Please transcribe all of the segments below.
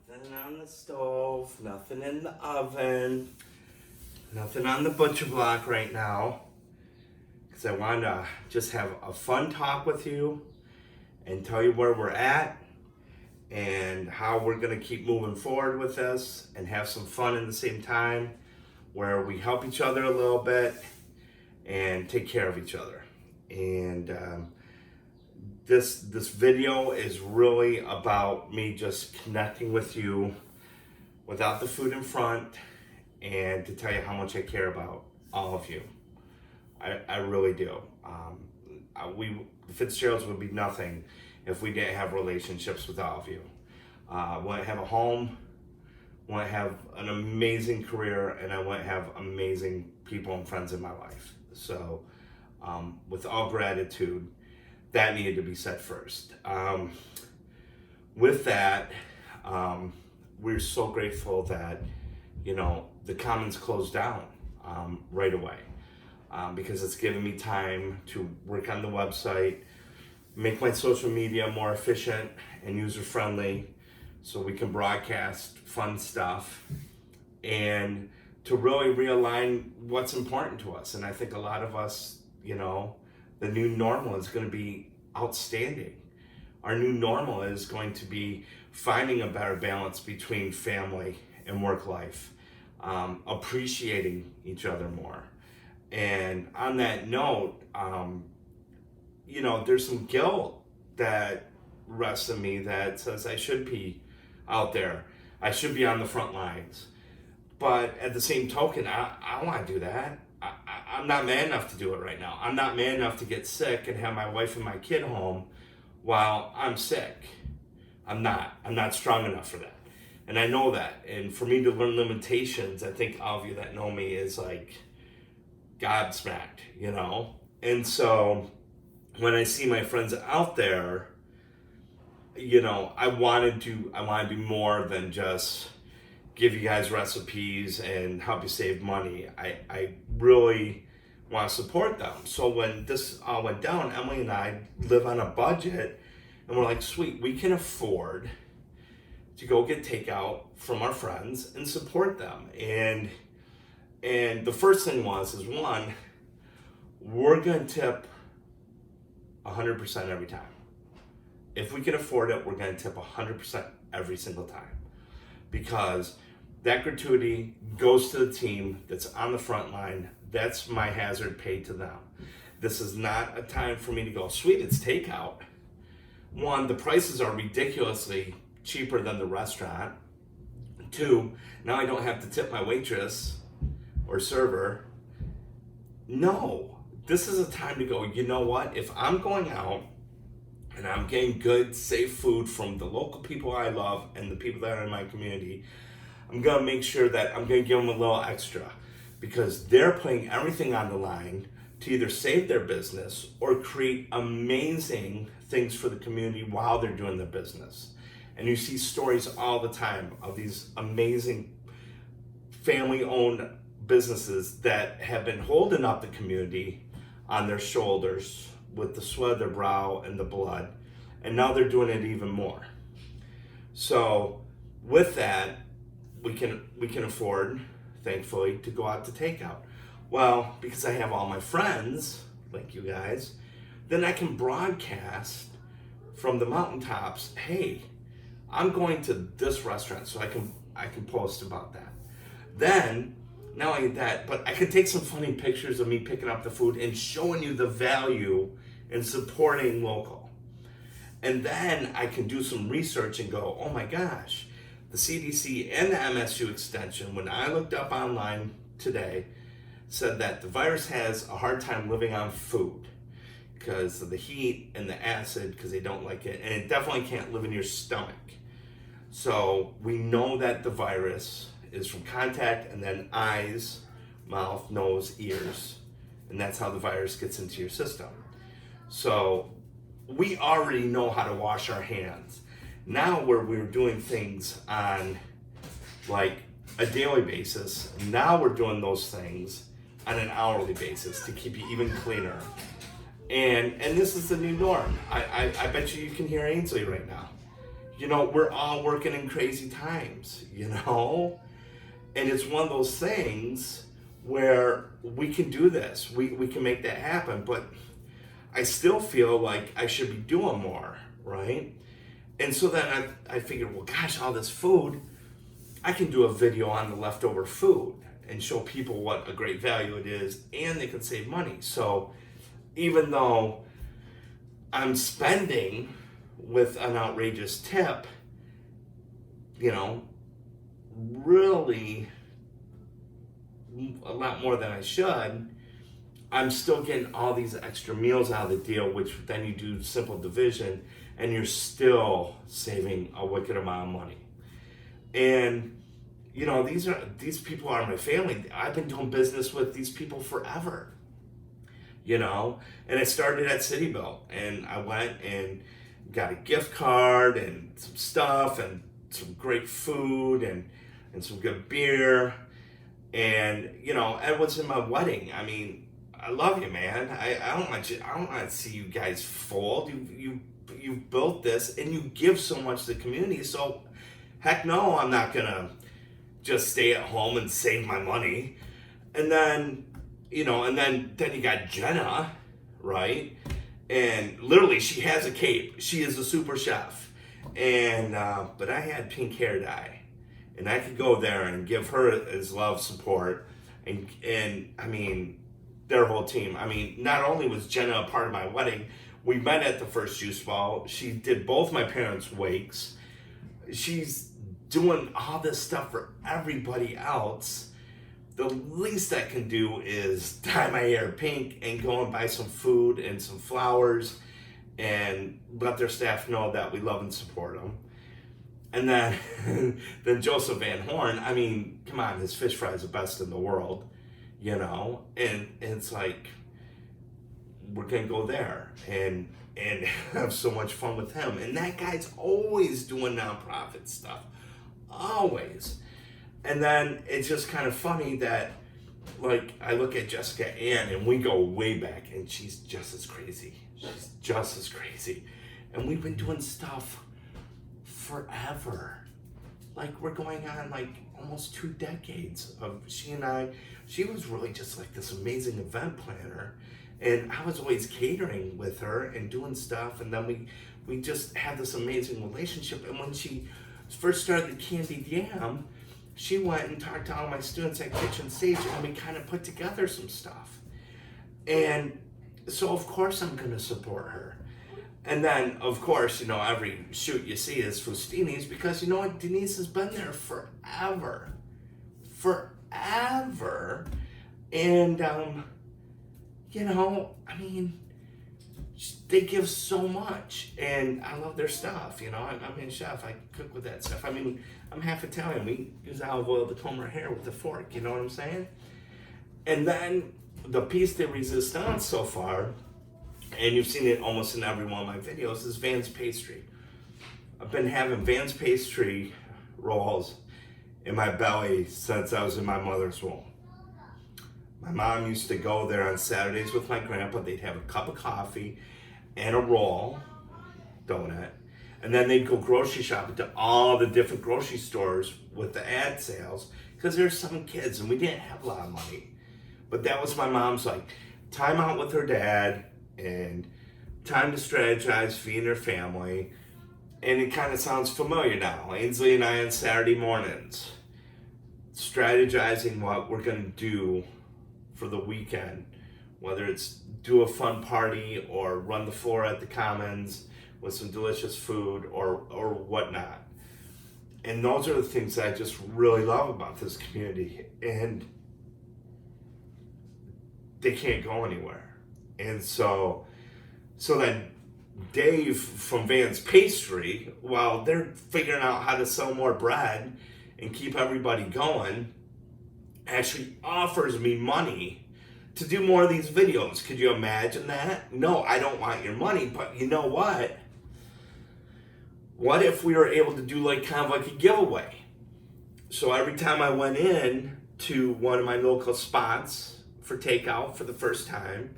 Nothing on the stove, nothing in the oven, nothing on the butcher block right now. Because I wanted to just have a fun talk with you and tell you where we're at and how we're going to keep moving forward with this and have some fun at the same time, where we help each other a little bit and take care of each other. And this video is really about me just connecting with you without the food in front, and to tell you how much I care about all of you. I really do. The Fitzgeralds would be nothing if we didn't have relationships with all of you. I want to have a home, want to have an amazing career, and I want to have amazing people and friends in my life. So with all gratitude, that needed to be said first. With that, we're so grateful that, the Commons closed down right away, because it's given me time to work on the website, make my social media more efficient and user-friendly so we can broadcast fun stuff, and to really realign what's important to us. And I think a lot of us, the new normal is going to be outstanding. Our new normal is going to be finding a better balance between family and work life, appreciating each other more. And on that note, there's some guilt that rests in me that says I should be out there. I should be on the front lines. But at the same token, I want to do that. I'm not man enough to do it right now. I'm not man enough to get sick and have my wife and my kid home while I'm sick. I'm not strong enough for that. And I know that. And for me to learn limitations, I think all of you that know me is like gobsmacked, And so when I see my friends out there, I want to do more than just give you guys recipes and help you save money. I really want to support them. So when this all went down, Emily and I live on a budget, and we're like, sweet, we can afford to go get takeout from our friends and support them. And the first thing is one, we're going to tip 100% every time. If we can afford it, we're going to tip 100% every single time, because that gratuity goes to the team that's on the front line. That's my hazard pay to them. This is not a time for me to go, sweet, it's takeout. One, the prices are ridiculously cheaper than the restaurant. Two, now I don't have to tip my waitress or server. No, this is a time to go, you know what? If I'm going out and I'm getting good, safe food from the local people I love and the people that are in my community, I'm going to make sure that I'm going to give them a little extra, because they're putting everything on the line to either save their business or create amazing things for the community while they're doing their business. And you see stories all the time of these amazing family-owned businesses that have been holding up the community on their shoulders with the sweat of their brow and the blood, and now they're doing it even more. So with that, we can afford, thankfully, to go out to takeout. Well, because I have all my friends, like you guys, then I can broadcast from the mountaintops, hey, I'm going to this restaurant, so I can post about that. Then, not only that, but I can take some funny pictures of me picking up the food and showing you the value in supporting local. And then I can do some research and go, oh my gosh, the CDC and the MSU extension, when I looked up online today, said that the virus has a hard time living on food because of the heat and the acid, because they don't like it, and it definitely can't live in your stomach. So we know that the virus is from contact, and then eyes, mouth, nose, ears, and that's how the virus gets into your system. So we already know how to wash our hands. Now where we're doing things on like a daily basis, now we're doing those things on an hourly basis to keep you even cleaner. And this is the new norm. I bet you can hear Ainsley right now. we're all working in crazy times, and it's one of those things where we can do this. We can make that happen, but I still feel like I should be doing more, right? And so then I figured, well, gosh, all this food, I can do a video on the leftover food and show people what a great value it is, and they can save money. So even though I'm spending with an outrageous tip, really a lot more than I should, I'm still getting all these extra meals out of the deal, which then you do simple division and you're still saving a wicked amount of money. And these people are my family. I've been doing business with these people forever. And I started at City Belt, and I went and got a gift card and some stuff and some great food and some good beer. And Ed was in my wedding. I mean, I love you, man. I don't want to see you guys fold. You've built this and you give so much to the community. So heck no, I'm not gonna just stay at home and save my money. And then then you got Jenna, right? And literally she has a cape. She is a super chef. And but I had pink hair dye. And I could go there and give her his love, support, and I mean, their whole team. I mean, not only was Jenna a part of my wedding, we met at the first juice ball. She did both my parents' wakes. She's doing all this stuff for everybody else. The least I can do is dye my hair pink and go and buy some food and some flowers and let their staff know that we love and support them. And then Joseph Van Horn, I mean, come on, his fish fry is the best in the world, and it's like, we're gonna go there and have so much fun with him. And that guy's always doing nonprofit stuff, always. And then it's just kind of funny that, like, I look at Jessica Ann and we go way back, and she's just as crazy. She's just as crazy. And we've been doing stuff forever. Like, we're going on like almost 2 decades of she and I. She was really just like this amazing event planner, and I was always catering with her and doing stuff. And then we just had this amazing relationship. And when she first started the Candied Yam, she went and talked to all my students at Kitchen Stage, and we kind of put together some stuff. And so of course I'm going to support her. And then, of course, every shoot you see is Fustini's, because Denise has been there forever. And, I mean, they give so much, and I love their stuff. I'm a chef. I cook with that stuff. I mean, I'm half Italian. We use olive oil to comb our hair with a fork. You know what I'm saying? And then the piece de resistance so far, and you've seen it almost in every one of my videos, is Van's Pastry. I've been having Van's Pastry rolls in my belly since I was in my mother's womb. My mom used to go there on Saturdays with my grandpa. They'd have a cup of coffee and a roll, donut, and then they'd go grocery shopping to all the different grocery stores with the ad sales, because there's 7 kids and we didn't have a lot of money. But that was my mom's like time out with her dad and time to strategize, feeding her family. And it kind of sounds familiar now. Ainsley and I on Saturday mornings, strategizing what we're going to do for the weekend, whether it's do a fun party or run the floor at the Commons with some delicious food or whatnot. And those are the things that I just really love about this community. And they can't go anywhere. And so then Dave from Van's Pastry, while they're figuring out how to sell more bread and keep everybody going, actually offers me money to do more of these videos. Could you imagine that? No, I don't want your money, but you know what? What if we were able to do like kind of like a giveaway? So every time I went in to one of my local spots for takeout for the first time,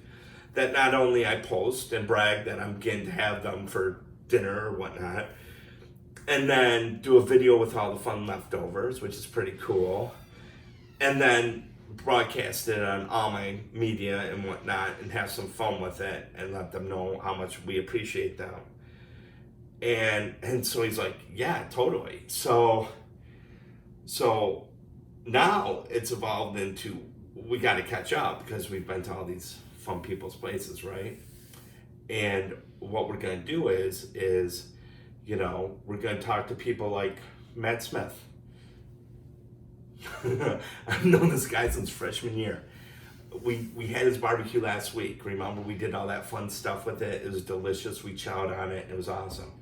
that not only I post and brag that I'm getting to have them for dinner or whatnot, and then do a video with all the fun leftovers, which is pretty cool, and then broadcast it on all my media and whatnot, and have some fun with it, and let them know how much we appreciate them. And so he's like, yeah, totally. So now it's evolved into, we got to catch up because we've been to all these fun people's places, right? And what we're going to do is we're going to talk to people like Matt Smith. I've known this guy since freshman year. We had his barbecue last week. Remember, we did all that fun stuff with it. It was delicious. We chowed on it. It was awesome.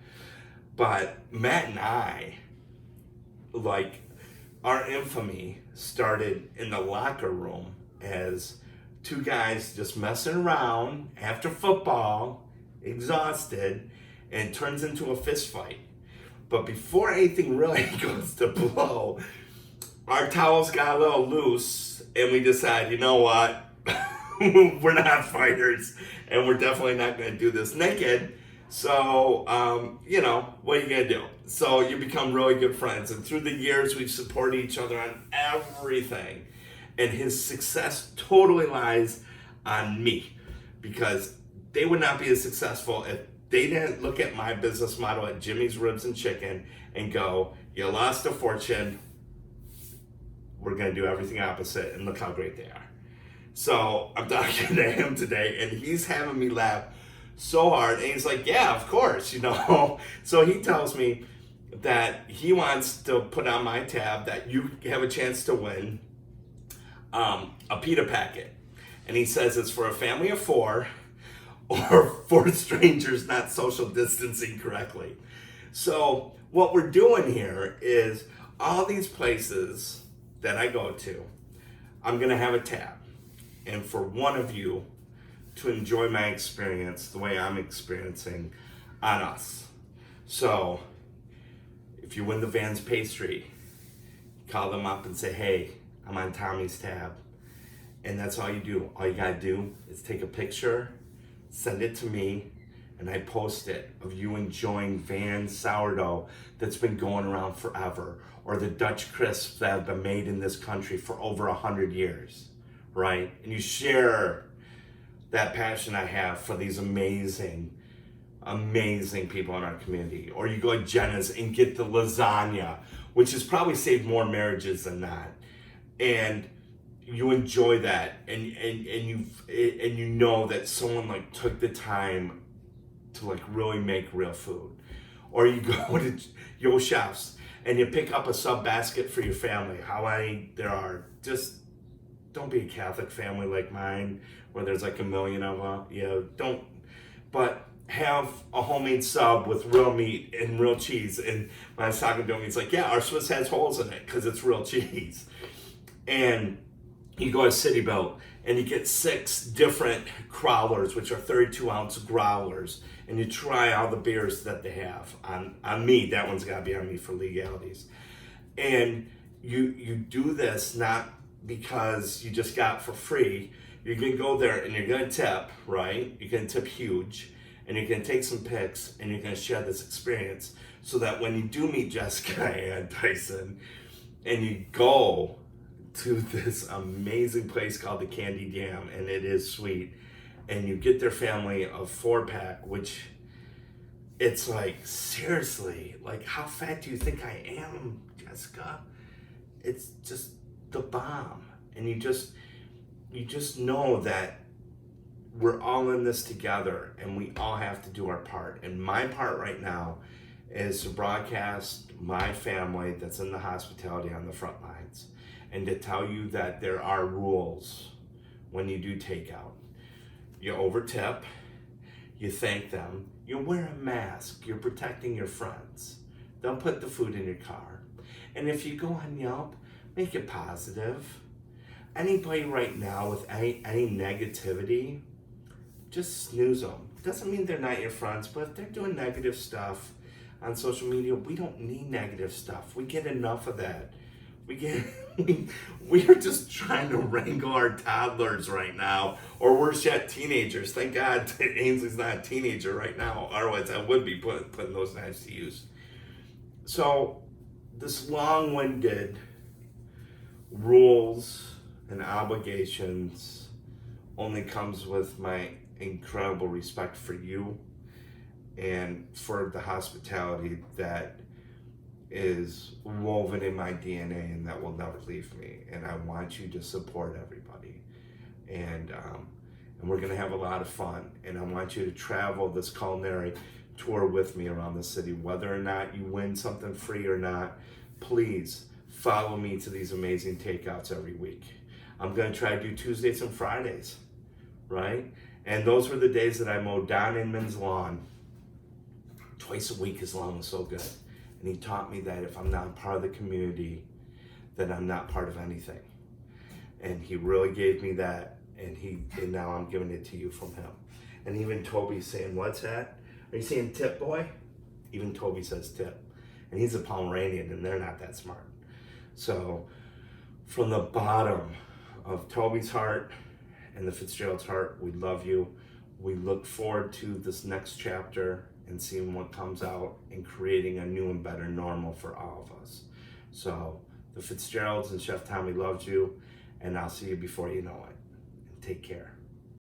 But Matt and I, like, our infamy started in the locker room as two guys just messing around after football, exhausted, and turns into a fist fight. But before anything really goes to blow, our towels got a little loose, and we decided, you know what? We're not fighters, and we're definitely not going to do this naked. So, what are you going to do? So you become really good friends. And through the years, we've supported each other on everything. And his success totally lies on me, because they would not be as successful if they didn't look at my business model at Jimmy's Ribs and Chicken and go, you lost a fortune, we're going to do everything opposite, and look how great they are. So I'm talking to him today, and he's having me laugh so hard, and he's like, yeah, of course, So he tells me that he wants to put on my tab that you have a chance to win a pita packet. And he says it's for a family of 4 or 4 strangers not social distancing correctly. So what we're doing here is all these places that I go to, I'm going to have a tab. And for one of you to enjoy my experience the way I'm experiencing on us. So if you win the Vans pastry, call them up and say, hey, I'm on Tommy's tab. And that's all you do. All you gotta do is take a picture, send it to me, and I post it of you enjoying Vans sourdough that's been going around forever, or the Dutch crisps that have been made in this country for over 100 years, right? And you share that passion I have for these amazing people in our community. Or you go to Jenna's and get the lasagna, which has probably saved more marriages than not. And you enjoy that, and you know that someone like took the time to like really make real food. Or you go to Yo Chefs and you pick up a sub basket for your family. How many there are? Just don't be a Catholic family like mine, where there's like a million of them. Don't. But have a homemade sub with real meat and real cheese. And when I was talking to him, he's like, yeah, our Swiss has holes in it because it's real cheese. And you go to City Belt and you get 6 different growlers, which are 32-ounce growlers, and you try all the beers that they have on me. That one's got to be on me for legalities. And you do this not because you just got it for free. You're going to go there and you're going to tip, right? You're going to tip huge, and you're going to take some pics, and you're going to share this experience so that when you do meet Jessica and Tyson and you go to this amazing place called the Candy Dam, and it is sweet, and you get their family of 4-pack, which it's like, seriously, like, how fat do you think I am, Jessica? It's just the bomb. And you just know that we're all in this together, and we all have to do our part. And my part right now is to broadcast my family that's in the hospitality on the front lines, and to tell you that there are rules when you do takeout. You over tip, you thank them, you wear a mask, you're protecting your friends. Don't put the food in your car. And if you go on Yelp, make it positive. Anybody right now with any negativity, just snooze them. Doesn't mean they're not your friends, but if they're doing negative stuff on social media, we don't need negative stuff. We get enough of that. We are just trying to wrangle our toddlers right now, or worse yet, teenagers. Thank God Ainsley's not a teenager right now, otherwise I would be putting those knives to use. So this long-winded rules and obligations only comes with my incredible respect for you and for the hospitality that is woven in my DNA and that will never leave me. And I want you to support everybody. And we're gonna have a lot of fun. And I want you to travel this culinary tour with me around the city. Whether or not you win something free or not, please follow me to these amazing takeouts every week. I'm gonna try to do Tuesdays and Fridays, right? And those were the days that I mowed Don Inman's lawn twice a week. His lawn was so good. And he taught me that if I'm not part of the community, then I'm not part of anything. And he really gave me that, and now I'm giving it to you from him. And even Toby's saying, "What's that? Are you saying tip, boy?" Even Toby says tip. And he's a Pomeranian, and they're not that smart. So from the bottom of Toby's heart and the Fitzgerald's heart, we love you. We look forward to this next chapter and seeing what comes out and creating a new and better normal for all of us. So the Fitzgeralds and Chef Tommy loves you, and I'll see you before you know it. And take care.